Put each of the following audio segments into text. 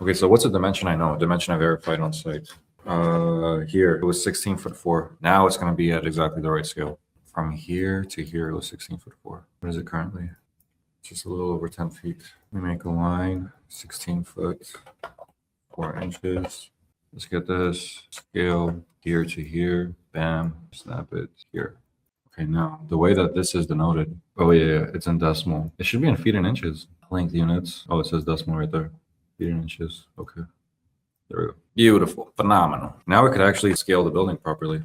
Okay, so what's a dimension I know? A dimension I verified on site. Here it was 16'4". Now it's going to be at exactly the right scale. From here to here it was 16'4". What is it currently? Just a little over 10 feet. We make a line, 16 foot, 4 inches. Let's get this scale here to here. Bam, snap it here. Okay, now the way that this is denoted. Oh yeah, it's in decimal. It should be in feet and inches. Length units. Oh, it says decimal right there. Feet and inches. Okay. There we go. Beautiful. Phenomenal. Now we could actually scale the building properly.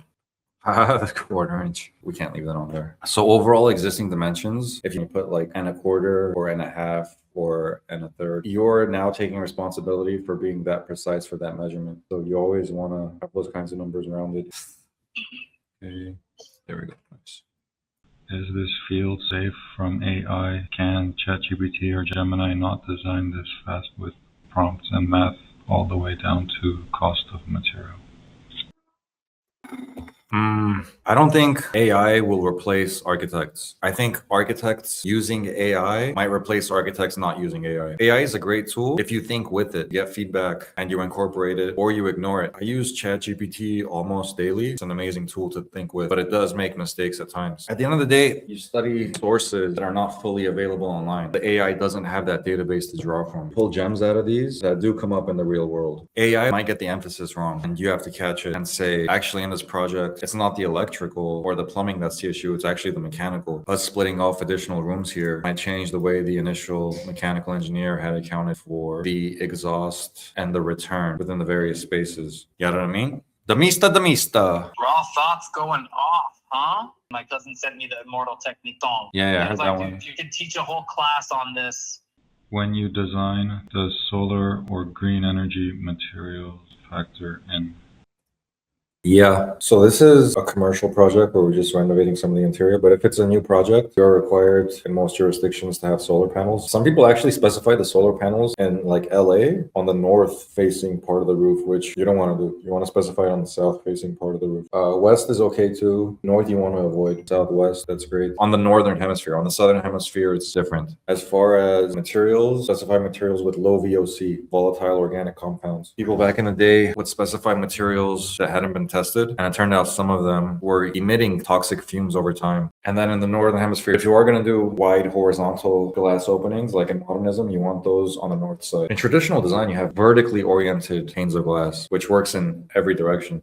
The quarter inch. We can't leave that on there. So overall existing dimensions, if you put like and a quarter or and a half or and a third, you're now taking responsibility for being that precise for that measurement. So you always want to have those kinds of numbers rounded. Okay. There we go. Nice. Is this field safe from AI? Can ChatGPT or Gemini not design this fast with prompts and math all the way down to cost of material? I don't think AI will replace architects. I think architects using AI might replace architects not using AI. AI is a great tool if you think with it, get feedback, and you incorporate it or you ignore it. I use ChatGPT almost daily. It's an amazing tool to think with, but it does make mistakes at times. At the end of the day, you study sources that are not fully available online. The AI doesn't have that database to draw from. Pull gems out of these that do come up in the real world. AI might get the emphasis wrong, and you have to catch it and say, actually in this project, it's not the electrical or the plumbing that's the issue, it's actually the mechanical. Us splitting off additional rooms here might change the way the initial mechanical engineer had accounted for the exhaust and the return within the various spaces. You know what I mean? The mista. Raw thoughts going off, huh? My cousin sent me the Immortal Technique. Yeah, I heard that one. You can teach a whole class on this. When you design, does solar or green energy materials factor in? Yeah, so this is a commercial project where we're just renovating some of the interior, but if it's a new project, you're required in most jurisdictions to have solar panels. Some people actually specify the solar panels in like LA on the north facing part of the roof, which you don't want to do. You want to specify it on the south facing part of the roof. West is okay too. North you want to avoid. Southwest, that's great. On the northern hemisphere, on the southern hemisphere, it's different. As far as materials, specify materials with low VOC, volatile organic compounds. People back in the day would specify materials that hadn't been tested, and it turned out some of them were emitting toxic fumes over time. And then in the northern hemisphere, if you are going to do wide horizontal glass openings, like in modernism, you want those on the north side. In traditional design, you have vertically oriented panes of glass, which works in every direction.